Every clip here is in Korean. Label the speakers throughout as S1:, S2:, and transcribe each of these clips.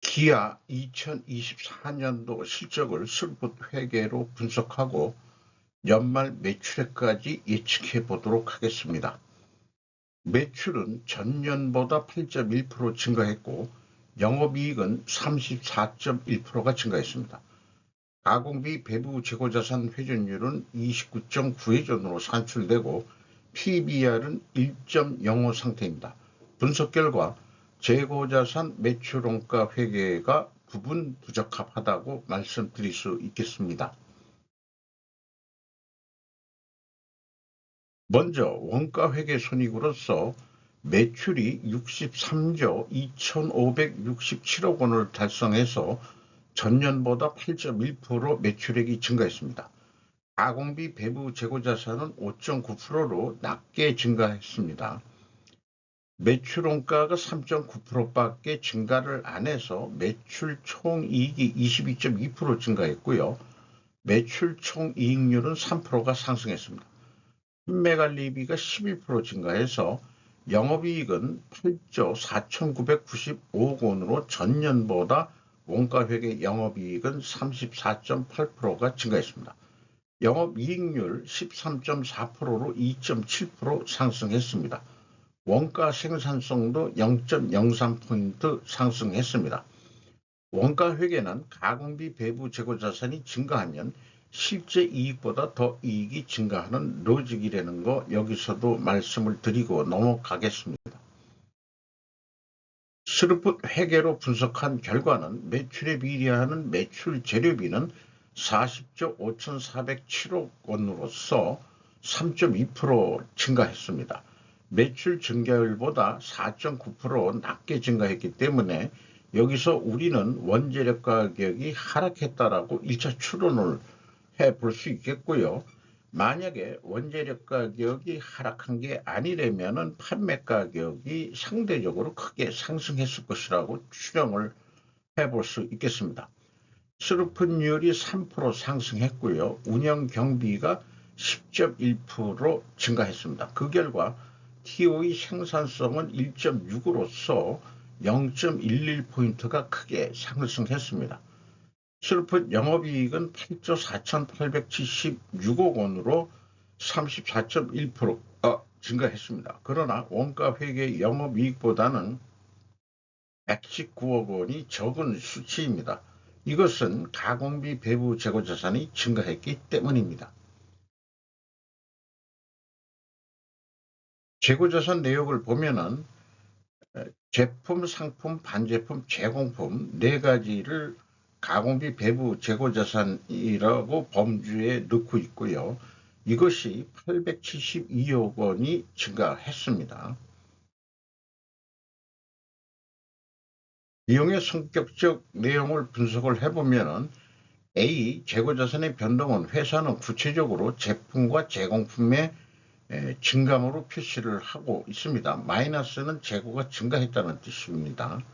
S1: 기아 2024년도 실적을 슬롯 회계로 분석하고 연말 매출액까지 예측해 보도록 하겠습니다. 매출은 전년보다 8.1% 증가했고 영업이익은 34.1%가 증가했습니다. 가공비 배부 재고자산 회전율은 29.9회전으로 산출되고 PBR은 1.05 상태입니다. 분석 결과 재고자산 매출원가 회계가 부분 부적합하다고 말씀드릴 수 있겠습니다. 먼저 원가 회계 손익으로서 매출이 63조 2,567억 원을 달성해서 전년보다 8.1% 매출액이 증가했습니다. 가공비 배부 재고자산은 5.9%로 낮게 증가했습니다. 매출원가가 3.9%밖에 증가를 안 해서 매출 총이익이 22.2% 증가했고요. 매출 총이익률은 3%가 상승했습니다. 판매관리비가 11% 증가해서 영업이익은 8조 4,995억 원으로 전년보다 원가회계 영업이익은 34.8%가 증가했습니다. 영업이익률 13.4%로 2.7% 상승했습니다. 원가 생산성도 0.03포인트 상승했습니다. 원가 회계는 가공비 배부 재고자산이 증가하면 실제 이익보다 더 이익이 증가하는 로직이라는 거 여기서도 말씀을 드리고 넘어가겠습니다. 슬롯 회계로 분석한 결과는 매출에 비례하는 매출 재료비는 40조 5,407억 원으로서 3.2% 증가했습니다. 매출 증가율보다 4.9% 낮게 증가했기 때문에 여기서 우리는 원재료 가격이 하락했다라고 1차 추론을 해볼 수 있겠고요. 만약에 원재료 가격이 하락한 게 아니라면 판매 가격이 상대적으로 크게 상승했을 것이라고 추정을 해볼 수 있겠습니다. 수루픈율이 3% 상승했고요. 운영 경비가 10.1% 증가했습니다. 그 결과 TOE 생산성은 1.6으로서 0.11포인트가 크게 상승했습니다. 슬롯 영업이익은 8조 4,876억 원으로 34.1%가 증가했습니다. 그러나 원가회계 영업이익보다는 119억 원이 적은 수치입니다. 이것은 가공비 배부 재고자산이 증가했기 때문입니다. 재고자산 내역을 보면은 제품, 상품, 반제품, 제공품 네 가지를 가공비 배부 재고자산이라고 범주에 넣고 있고요. 이것이 872억 원이 증가했습니다. 비용의 성격적 내용을 분석을 해보면 A. 재고자산의 변동은 회사는 구체적으로 제품과 제공품의 증감으로 표시를 하고 있습니다. 마이너스는 재고가 증가했다는 뜻입니다.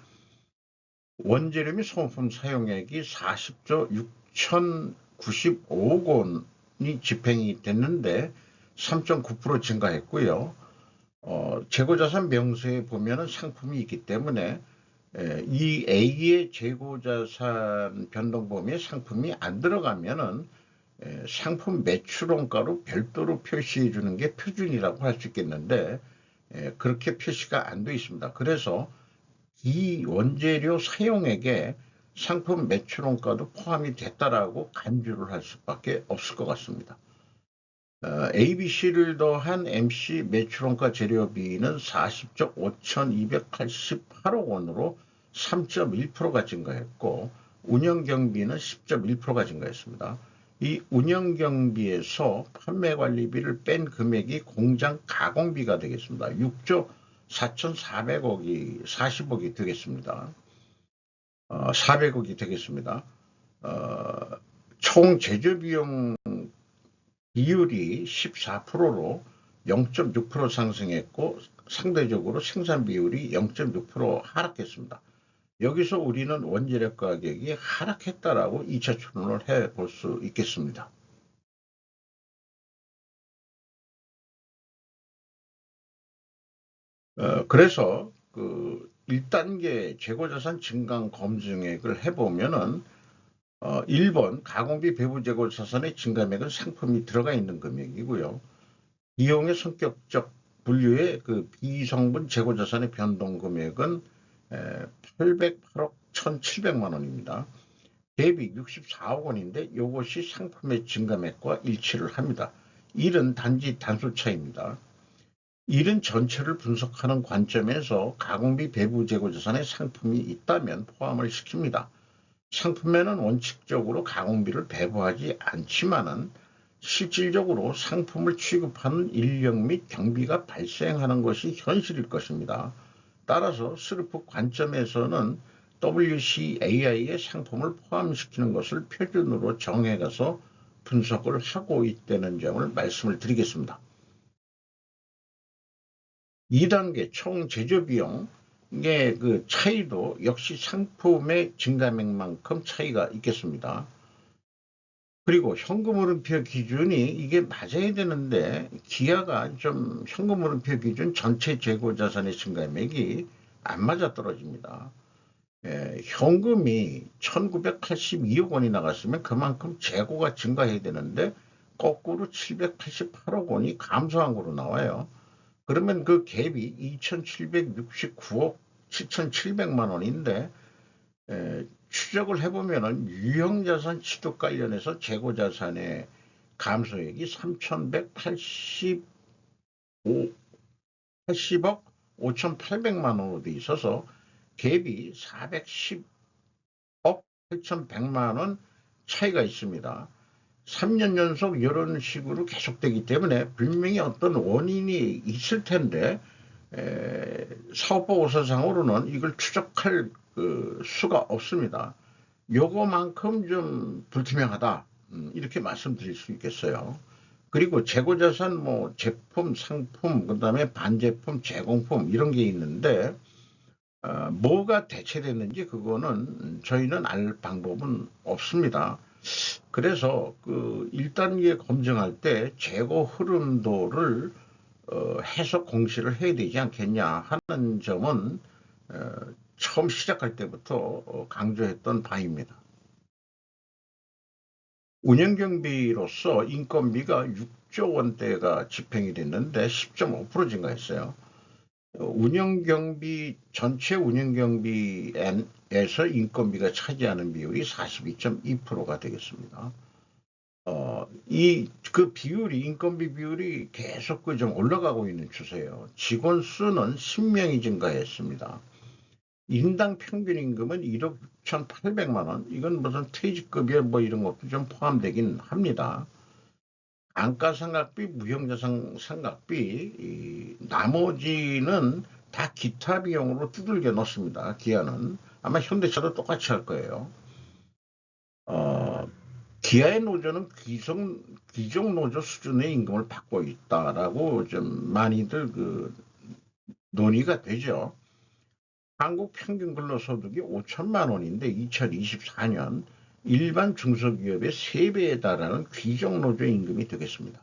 S1: 원재료 및 소모품 사용액이 40조 6,095억 원이 집행이 됐는데 3.9% 증가했고요. 재고자산 명세에 보면은 상품이 있기 때문에 이 A의 재고자산 변동범위에 상품이 안 들어가면은 상품 매출원가로 별도로 표시해 주는 게 표준이라고 할 수 있겠는데 그렇게 표시가 안 되어 있습니다. 그래서 이 원재료 사용액에 상품 매출원가도 포함이 됐다라고 간주를 할 수밖에 없을 것 같습니다. ABC를 더한 MC 매출원가 재료비는 40조 5,288억 원으로 3.1%가 증가했고 운영경비는 10.1%가 증가했습니다. 이 운영경비에서 판매관리비를 뺀 금액이 공장 가공비가 되겠습니다. 6조 4,400억이 40억이 되겠습니다. 400억이 되겠습니다. 총 제조비용 비율이 14%로 0.6% 상승했고 상대적으로 생산 비율이 0.6% 하락했습니다. 여기서 우리는 원재료 가격이 하락했다라고 2차 추론을 해볼 수 있겠습니다. 그래서 1단계 재고자산 증강 검증액을 해보면은 1번 가공비 배부 재고자산의 증감액은 상품이 들어가 있는 금액이고요. 이용의 성격적 분류의 그 비성분 재고자산의 변동 금액은 808억 1,700만 원입니다. 대비 64억 원인데 이것이 상품의 증감액과 일치를 합니다. 일은 단지 단수 차이입니다. 일은 전체를 분석하는 관점에서 가공비 배부 재고자산에 상품이 있다면 포함을 시킵니다. 상품에는 원칙적으로 가공비를 배부하지 않지만은 실질적으로 상품을 취급하는 인력 및 경비가 발생하는 것이 현실일 것입니다. 따라서 스르프 관점에서는 WCAI의 상품을 포함시키는 것을 표준으로 정해가서 분석을 하고 있다는 점을 말씀을 드리겠습니다. 2단계 총 제조 비용의 그 차이도 역시 상품의 증감액만큼 차이가 있겠습니다. 그리고 현금흐름표 기준이 이게 맞아야 되는데 기아가 좀 현금흐름표 기준 전체 재고자산의 증감액이 안 맞아떨어집니다. 현금이 1982억 원이 나갔으면 그만큼 재고가 증가해야 되는데 거꾸로 788억 원이 감소한 거로 나와요. 그러면 그 갭이 2,769억 7,700만 원인데 추적을 해보면은 유형자산 취득 관련해서 재고자산의 감소액이 3,180억 5,800만 원으로 돼 있어서 갭이 410억 8,100만 원 차이가 있습니다. 3년 연속 이런 식으로 계속되기 때문에 분명히 어떤 원인이 있을 텐데 사업보고서상으로는 이걸 추적할 수가 없습니다. 요거만큼 좀 불투명하다 이렇게 말씀드릴 수 있겠어요. 그리고 재고자산 뭐 제품, 상품, 그 다음에 반제품, 제공품 이런 게 있는데 뭐가 대체됐는지 그거는 저희는 알 방법은 없습니다. 그래서 그 1단계 검증할 때 재고 흐름도를 해석 공시를 해야 되지 않겠냐 하는 점은 처음 시작할 때부터 강조했던 바입니다. 운영경비로서 인건비가 6조 원대가 집행이 됐는데 10.5% 증가했어요. 전체 운영경비에서 인건비가 차지하는 비율이 42.2%가 되겠습니다. 그 비율이, 인건비 비율이 계속 좀 올라가고 있는 추세예요. 직원 수는 10명이 증가했습니다. 인당 평균 임금은 1억 6,800만 원. 이건 무슨 퇴직급여 뭐 이런 것도 좀 포함되긴 합니다. 안가상각비, 무형자산 상각비, 나머지는 다 기타 비용으로 두들겨 넣습니다. 기아는 아마 현대차도 똑같이 할 거예요. 기아의 노조는 귀족 노조 수준의 임금을 받고 있다라고 좀 많이들 논의가 되죠. 한국 평균 근로소득이 5천만 원인데 2024년 일반 중소기업의 3배에 달하는 귀족 노조 임금이 되겠습니다.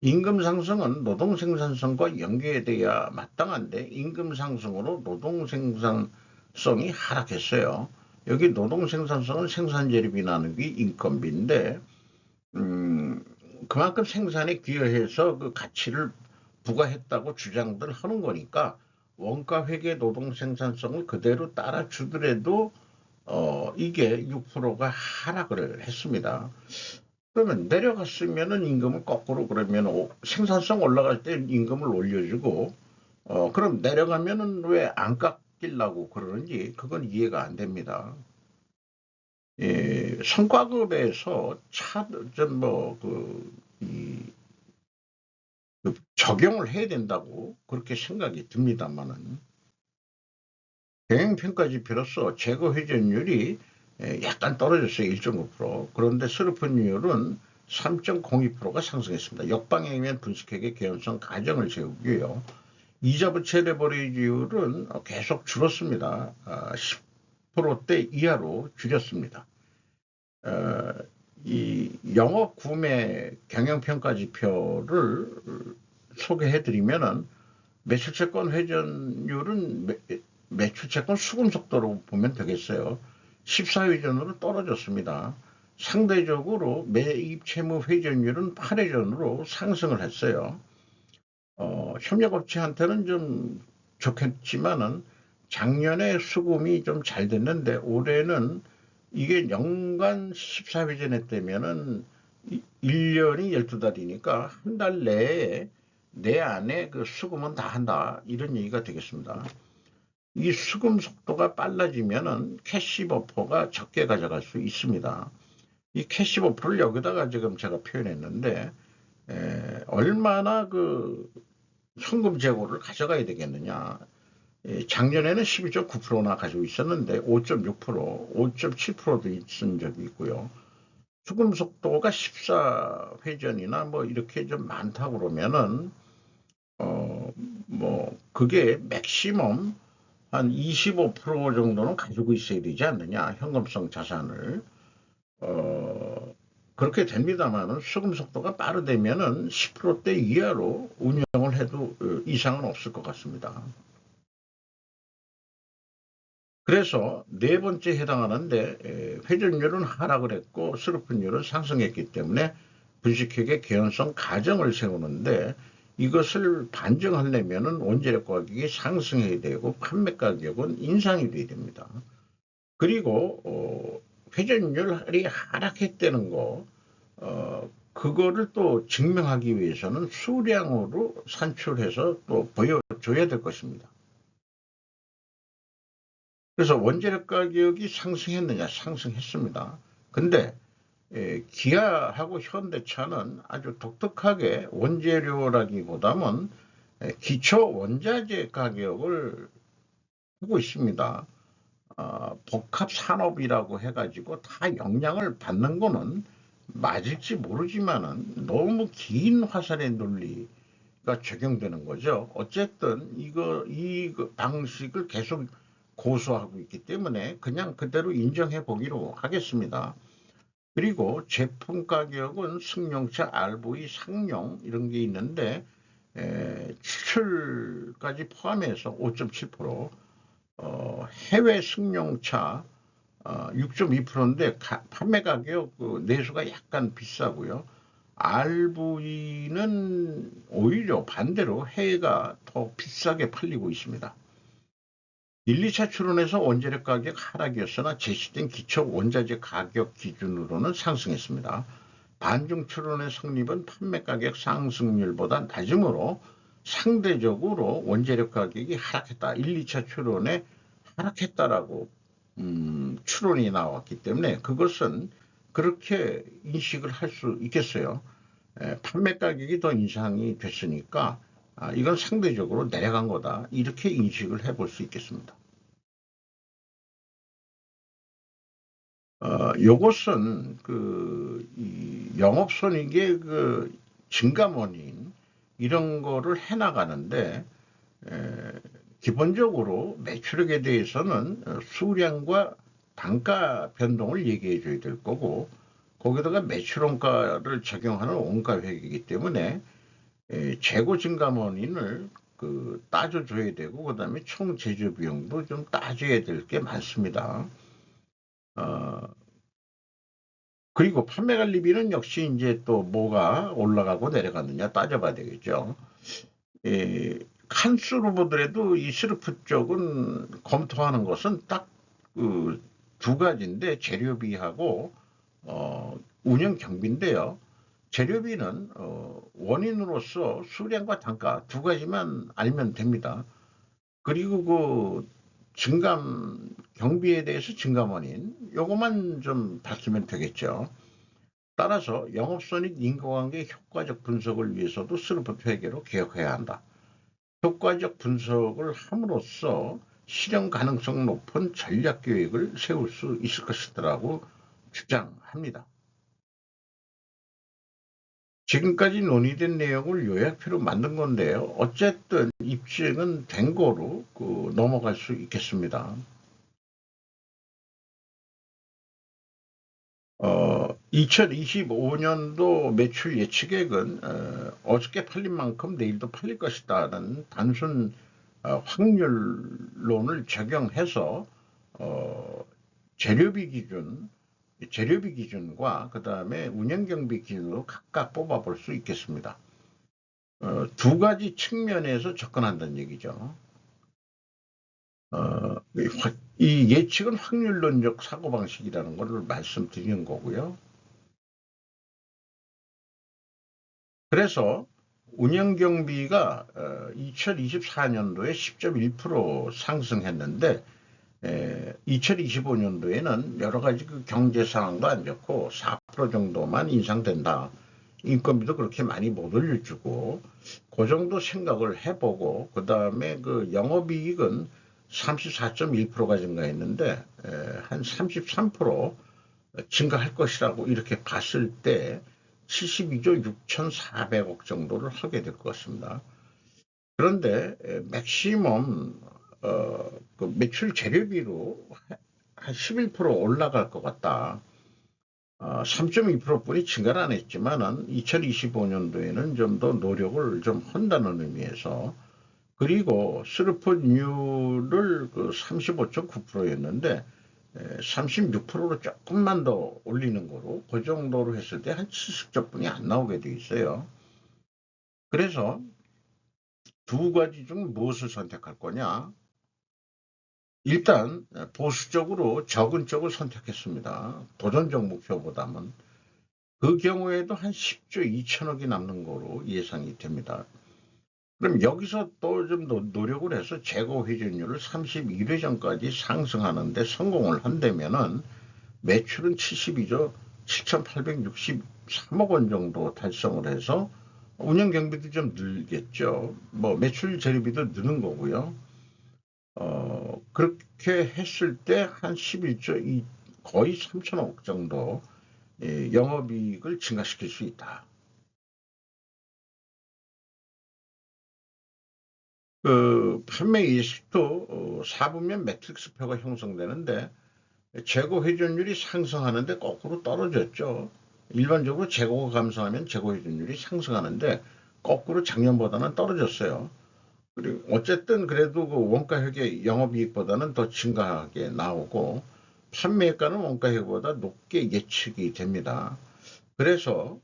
S1: 임금 상승은 노동 생산성과 연계돼야 마땅한데 임금 상승으로 노동 생산성이 하락했어요. 여기 노동 생산성은 생산재료비 나누기 인건비인데 그만큼 생산에 기여해서 그 가치를 부과했다고 주장들 하는 거니까 원가 회계 노동 생산성을 그대로 따라주더라도 이게 6%가 하락을 했습니다. 그러면 내려갔으면은 임금을 거꾸로 그러면 생산성 올라갈 때 임금을 올려주고 그럼 내려가면은 왜 안 깎이려고 그러는지 그건 이해가 안 됩니다. 성과급에서 적용을 해야 된다고 그렇게 생각이 듭니다만은 경영평가지표로서 재고 회전율이 약간 떨어졌어요. 1.9%. 그런데 슬럼프율은 3.02%가 상승했습니다. 역방향이면 분식회계 개연성 가정을 세우고요. 이자부채 레버리지율은 계속 줄었습니다. 10%대 이하로 줄였습니다. 이 영업 구매 경영평가 지표를 소개해드리면은 매출채권 회전율은 매출 채권 수금 속도로 보면 되겠어요. 14회 전으로 떨어졌습니다. 상대적으로 매입 채무 회전율은 8회 전으로 상승을 했어요. 협력업체한테는 좀 좋겠지만은 작년에 수금이 좀 잘 됐는데 올해는 이게 연간 14회 전했다면은 1년이 12달이니까 한 달 내에 내 안에 그 수금은 다 한다 이런 얘기가 되겠습니다. 이 수금 속도가 빨라지면은 캐시 버퍼가 적게 가져갈 수 있습니다. 이 캐시 버퍼를 여기다가 지금 제가 표현했는데 얼마나 그 현금 재고를 가져가야 되겠느냐. 작년에는 12.9%나 가지고 있었는데 5.6%, 5.7%도 있은 적이 있고요. 수금 속도가 14회전이나 뭐 이렇게 좀 많다고 그러면은 뭐 그게 맥시멈 한 25% 정도는 가지고 있어야 되지 않느냐, 현금성 자산을. 그렇게 됩니다만은 수금 속도가 빠르다면은 10%대 이하로 운영을 해도 이상은 없을 것 같습니다. 그래서 네 번째 해당하는데 회전율은 하락을 했고 스루프율은 상승했기 때문에 분식회계 개연성 가정을 세우는데 이것을 반증하려면 원재료 가격이 상승해야 되고 판매 가격은 인상이 돼야 됩니다. 그리고 회전율이 하락했다는 거 그거를 또 증명하기 위해서는 수량으로 산출해서 또 보여줘야 될 것입니다. 그래서 원재료 가격이 상승했느냐? 상승했습니다. 근데 기아하고 현대차는 아주 독특하게 원재료라기보다는 기초 원자재 가격을 하고 있습니다. 복합 산업이라고 해가지고 다 영향을 받는 거는 맞을지 모르지만은 너무 긴 화살의 논리가 적용되는 거죠. 어쨌든 이 방식을 계속 고수하고 있기 때문에 그냥 그대로 인정해 보기로 하겠습니다. 그리고 제품 가격은 승용차, RV, 상용 이런 게 있는데 수출까지 포함해서 5.7%, 해외 승용차 6.2%인데 판매 가격 내수가 약간 비싸고요. RV는 오히려 반대로 해외가 더 비싸게 팔리고 있습니다. 1, 2차 출원에서 원재료 가격 하락이었으나 제시된 기초 원자재 가격 기준으로는 상승했습니다. 반중 출원의 성립은 판매 가격 상승률보다 낮으므로 상대적으로 원재료 가격이 하락했다. 1, 2차 출원에 하락했다라고 추론이 나왔기 때문에 그것은 그렇게 인식을 할 수 있겠어요. 판매 가격이 더 인상이 됐으니까 이건 상대적으로 내려간 거다. 이렇게 인식을 해볼 수 있겠습니다. 요것은 이 영업손익의 증감 원인 이런 거를 해나가는데 기본적으로 매출액에 대해서는 수량과 단가 변동을 얘기해 줘야 될 거고 거기다가 매출원가를 적용하는 원가회계이기 때문에 재고 증감 원인을 따져줘야 되고 그다음에 총 제조 비용도 좀 따져야 될 게 많습니다. 그리고 판매 관리비는 역시 이제 또 뭐가 올라가고 내려가느냐 따져봐야 되겠죠. 칸수로 보더라도 이 스루프 쪽은 검토하는 것은 딱 두 가지인데 재료비하고 운영 경비인데요. 재료비는 원인으로서 수량과 단가 두 가지만 알면 됩니다. 그리고 증감 경비에 대해서 증감 원인 요것만 좀 밝히면 되겠죠. 따라서 영업손익 인과관계 효과적 분석을 위해서도 스루프 회계로 개혁해야 한다. 효과적 분석을 함으로써 실현 가능성 높은 전략 계획을 세울 수 있을 것이라고 주장합니다. 지금까지 논의된 내용을 요약표로 만든 건데요. 어쨌든 입증은 된 거로 넘어갈 수 있겠습니다. 2025년도 매출 예측액은 어저께 팔린 만큼 내일도 팔릴 것이다라는 단순 확률론을 적용해서 재료비 기준과 그 다음에 운영경비 기준으로 각각 뽑아볼 수 있겠습니다. 두 가지 측면에서 접근한다는 얘기죠. 이 예측은 확률론적 사고방식이라는 것을 말씀드리는 거고요. 그래서 운영경비가 2024년도에 10.1% 상승했는데 2025년도에는 여러 가지 그 경제 상황도 안 좋고 4% 정도만 인상된다. 인건비도 그렇게 많이 못 올려주고 그 정도 생각을 해보고 그 다음에 그 영업이익은 34.1%가 증가했는데 한 33% 증가할 것이라고 이렇게 봤을 때 72조 6,400억 정도를 하게 될 것 같습니다. 그런데 맥시멈 그 매출 재료비로 한 11% 올라갈 것 같다. 3.2%뿐이 증가를 안 했지만은 2025년도에는 좀 더 노력을 좀 한다는 의미에서 그리고 스루풋률을 그 35.9%였는데 36%로 조금만 더 올리는 거로 그 정도로 했을 때 한 70조뿐이 안 나오게 돼 있어요. 그래서 두 가지 중 무엇을 선택할 거냐? 일단 보수적으로 적은 쪽을 선택했습니다. 도전적 목표보다는. 그 경우에도 한 10조 2천억이 남는 거로 예상이 됩니다. 그럼 여기서 또 좀 노력을 해서 재고 회전율을 31회 전까지 상승하는데 성공을 한다면은 매출은 72조 7,863억 원 정도 달성을 해서 운영 경비도 좀 늘겠죠. 뭐 매출 재료비도 느는 거고요. 그렇게 했을 때 한 11조 거의 3천억 정도 영업이익을 증가시킬 수 있다. 그 판매 예측도 4분면 매트릭스표가 형성되는데 재고 회전율이 상승하는데 거꾸로 떨어졌죠. 일반적으로 재고가 감소하면 재고 회전율이 상승하는데 거꾸로 작년보다는 떨어졌어요. 그리고 어쨌든 그래도 그 원가액의 영업이익보다는 더 증가하게 나오고 판매가는 원가액보다 높게 예측이 됩니다. 그래서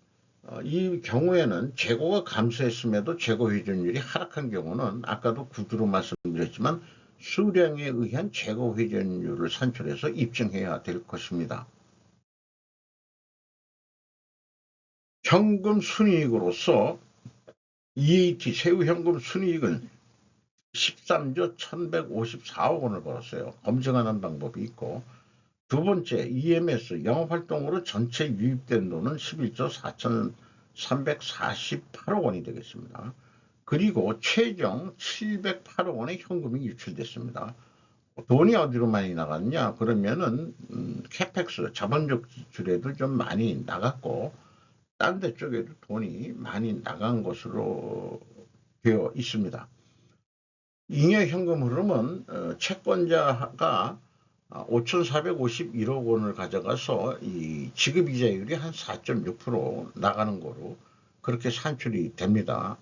S1: 이 경우에는 재고가 감소했음에도 재고 회전율이 하락한 경우는 아까도 구두로 말씀드렸지만 수량에 의한 재고 회전율을 산출해서 입증해야 될 것입니다. 현금 순이익으로서 EAT 세후 현금 순이익은 13조 1154억 원을 벌었어요. 검증하는 방법이 있고 두 번째 EMS 영업활동으로 전체 유입된 돈은 11조 4,348억 원이 되겠습니다. 그리고 최종 708억 원의 현금이 유출됐습니다. 돈이 어디로 많이 나갔냐? 그러면은 캐펙스 자본적 지출에도 좀 많이 나갔고 딴 데 쪽에도 돈이 많이 나간 것으로 되어 있습니다. 잉여 현금 흐름은 채권자가 5,451억 원을 가져가서 이 지급이자율이 한 4.6% 나가는 거로 그렇게 산출이 됩니다.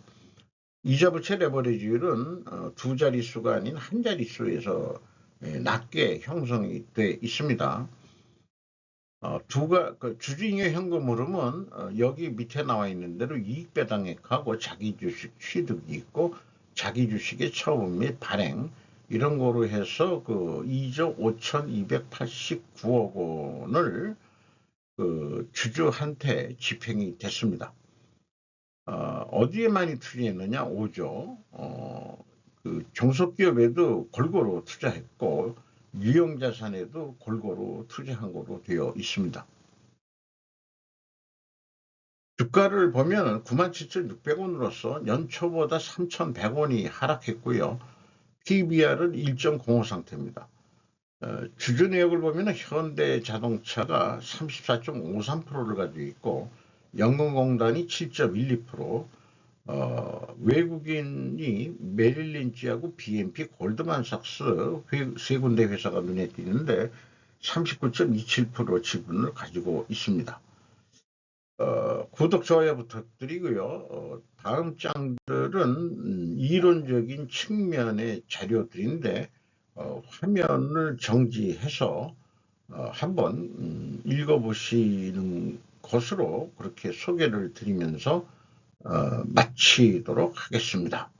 S1: 이자부채 레버리지율은 두 자릿수가 아닌 한 자릿수에서 낮게 형성이 돼 있습니다. 그 주주잉여 현금 흐름은 여기 밑에 나와 있는 대로 이익배당액하고 자기 주식 취득이 있고 자기 주식의 처분 및 발행 이런 거로 해서 그 2조 5,289억 원을 그 주주한테 집행이 됐습니다. 어디에 많이 투자했느냐? 5조. 그 종속기업에도 골고루 투자했고 유형자산에도 골고루 투자한 거로 되어 있습니다. 주가를 보면 97,600원으로서 연초보다 3,100원이 하락했고요. PBR은 1.05 상태입니다. 주주 내역을 보면 현대자동차가 34.53%를 가지고 있고 연금공단이 7.12%, 외국인이 메릴린치하고 BNP, 골드만삭스 세 군데 회사가 눈에 띄는데 39.27% 지분을 가지고 있습니다. 구독, 좋아요 부탁드리고요. 다음 장들은 이론적인 측면의 자료들인데 화면을 정지해서 한번 읽어보시는 것으로 그렇게 소개를 드리면서 마치도록 하겠습니다.